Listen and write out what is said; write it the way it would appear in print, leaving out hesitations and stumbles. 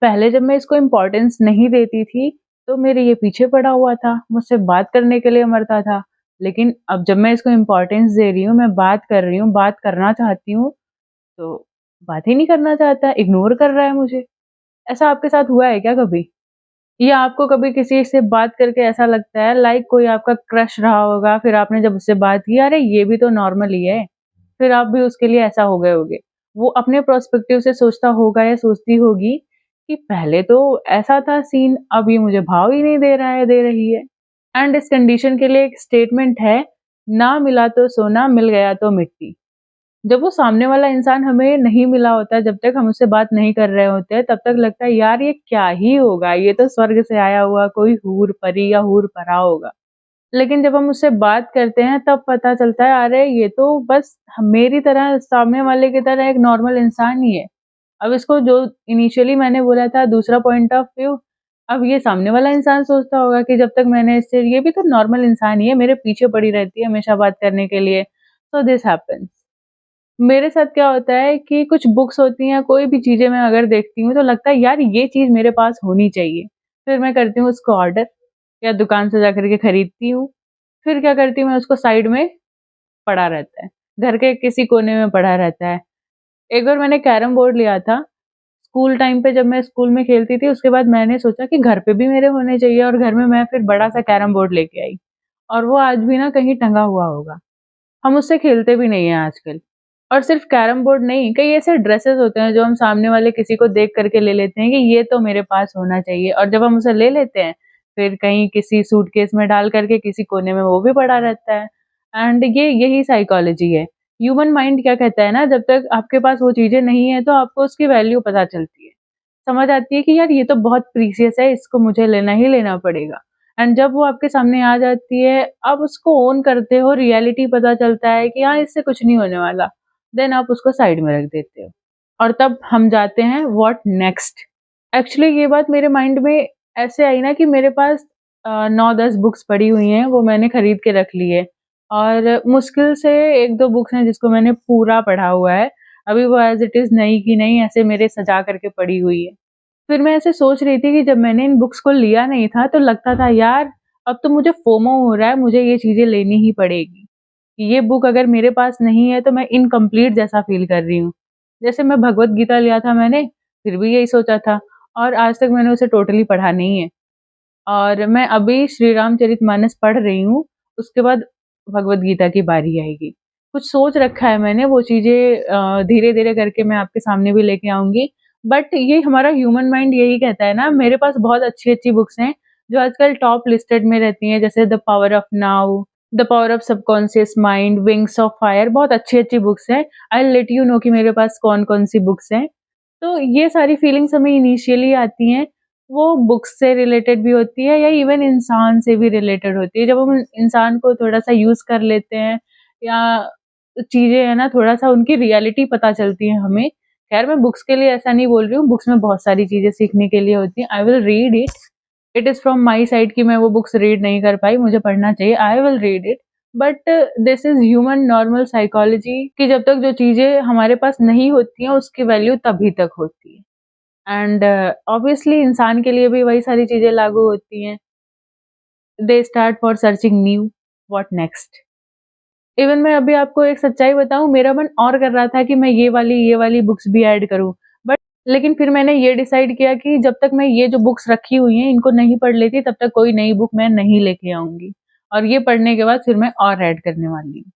पहले जब मैं इसको इम्पोर्टेंस नहीं देती थी, तो मेरे ये पीछे पड़ा हुआ था, मुझसे बात करने के लिए मरता था। लेकिन अब जब मैं इसको इम्पोर्टेंस दे रही हूँ, मैं बात कर रही हूँ, बात करना चाहती हूँ, तो बात ही नहीं करना चाहता, इग्नोर कर रहा है मुझे। ऐसा आपके साथ हुआ है क्या कभी? या आपको कभी किसी से बात करके ऐसा लगता है लाइक कोई आपका क्रश रहा होगा, फिर आपने जब उससे बात की, अरे ये भी तो नॉर्मल ही है, फिर आप भी उसके लिए ऐसा हो गए होगे। वो अपने पर्सपेक्टिव से सोचता होगा या सोचती होगी कि पहले तो ऐसा था सीन, अब ये मुझे भाव ही नहीं दे रहा है, दे रही है। एंड इस कंडीशन के लिए एक स्टेटमेंट है, ना मिला तो सोना, मिल गया तो मिट्टी। जब वो सामने वाला इंसान हमें नहीं मिला होता है, जब तक हम उससे बात नहीं कर रहे होते हैं, तब तक लगता है यार ये क्या ही होगा, ये तो स्वर्ग से आया हुआ कोई हूर परी या हूर-परा होगा। लेकिन जब हम उससे बात करते हैं तब पता चलता है अरे ये तो बस मेरी तरह सामने वाले की तरह एक नॉर्मल इंसान ही है। अब इसको जो इनिशियली मैंने बोला था दूसरा पॉइंट ऑफ व्यू, अब ये सामने वाला इंसान सोचता होगा कि जब तक मैंने इससे ये भी तो नॉर्मल इंसान ही है, मेरे पीछे पड़ी रहती है हमेशा बात करने के लिए। So this happens. मेरे साथ क्या होता है कि कुछ बुक्स होती हैं, कोई भी चीज़ें मैं अगर देखती हूँ तो लगता है यार ये चीज़ मेरे पास होनी चाहिए। फिर मैं करती हूँ उसको ऑर्डर या दुकान से जाकर के खरीदती हूँ। फिर क्या करती हूँ मैं उसको साइड में पड़ा रहता है। घर के किसी कोने में पड़ा रहता है। एक बार मैंने कैरम बोर्ड लिया था, स्कूल टाइम पे जब मैं स्कूल में खेलती थी उसके बाद मैंने सोचा कि घर पे भी मेरे होने चाहिए और घर में मैं फिर बड़ा-सा कैरम बोर्ड लेके आई। और वो आज भी ना कहीं टंगा हुआ होगा। हम उससे खेलते भी नहीं हैं आजकल। और सिर्फ कैरम बोर्ड नहीं, कई ऐसे ड्रेसेस होते हैं जो हम सामने वाले किसी को देख कर के ले लेते हैं कि ये तो मेरे पास होना चाहिए और जब हम उसे ले लेते हैं, फिर कहीं किसी सूटकेस में डाल कर के किसी कोने में वो भी पड़ा रहता है। एंड ये यही साइकोलॉजी है। ह्यूमन माइंड क्या कहता है ना, जब तक आपके पास वो चीज़ें नहीं है तो आपको उसकी वैल्यू पता चलती है। समझ आती है कि यार ये तो बहुत प्रीशियस है, इसको मुझे लेना ही लेना पड़ेगा। एंड जब वो आपके सामने आ जाती है, आप उसको ओन करते हो, रियलिटी पता चलता है कि हाँ, इससे कुछ नहीं होने वाला। देन आप उसको साइड में रख देते हो। और तब हम जाते हैं व्हाट नेक्स्ट? एक्चुअली ये बात मेरे माइंड में ऐसे आई ना कि मेरे पास 9-10 बुक्स पड़ी हुई हैं, वो मैंने खरीद के रख ली है। और मुश्किल से 1-2 बुक्स हैं जिसको मैंने पूरा पढ़ा हुआ है। अभी वो एज़ इट इज़ नई की नई ऐसे मेरे सजा करके पड़ी हुई है। फिर मैं ऐसे सोच रही थी कि जब मैंने इन बुक्स को लिया नहीं था तो लगता था यार अब तो मुझे फोमो हो रहा है, मुझे ये चीज़ें लेनी ही पड़ेगी। ये बुक अगर मेरे पास नहीं है तो मैं इनकम्प्लीट जैसा फ़ील कर रही हूँ। जैसे मैं भगवत गीता लिया था मैंने, फिर भी यही सोचा था और आज तक मैंने उसे टोटली पढ़ा नहीं है। और मैं अभी श्री रामचरितमानस पढ़ रही हूँ, उसके बाद भगवत गीता की बारी आएगी। कुछ सोच रखा है मैंने, वो चीज़ें धीरे-धीरे करके मैं आपके सामने भी लेके आऊँगी। बट ये हमारा ह्यूमन माइंड यही कहता है ना, मेरे पास बहुत अच्छी-अच्छी बुक्स हैं, जो आजकल टॉप लिस्टेड में रहती हैं, जैसे the power of now, the power of subconscious mind, wings of fire, बहुत अच्छी-अच्छी बुक्स हैं। I will let you know कि मेरे पास कौन-कौन सी बुक्स हैं। तो ये सारी फीलिंग्स हमें इनिशियली आती हैं, वो बुक्स से रिलेटेड भी होती है या इवन इंसान से भी रिलेटेड होती है। जब हम इंसान को थोड़ा-सा यूज़ कर लेते हैं या चीज़ें है ना थोड़ा-सा उनकी रियलिटी पता चलती है हमें। ख़ैर मैं बुक्स के लिए ऐसा नहीं बोल रही हूँ, बुक्स में बहुत सारी चीज़ें सीखने के लिए होती हैं। I will read it, it is from my side कि मैं वो बुक्स रीड नहीं कर पाई, मुझे पढ़ना चाहिए, I will read it. But this is human normal psychology कि जब तक जो चीज़ें हमारे पास नहीं होती हैं, उसकी वैल्यू तभी तक होती है। एंड ऑब्वियसली इंसान के लिए भी वही सारी चीज़ें लागू होती हैं। They start for searching new, what next? Even मैं अभी आपको एक सच्चाई बताऊँ, मेरा मन और कर रहा था कि मैं ये वाली बुक्स भी ऐड करूँ। बट लेकिन फिर मैंने ये डिसाइड किया कि जब तक मैं ये जो बुक्स रखी हुई हैं, इनको नहीं पढ़ लेती, तब तक कोई नई बुक मैं नहीं लेके आऊँगी। और ये पढ़ने के बाद फिर मैं और ऐड करने वाली हूँ।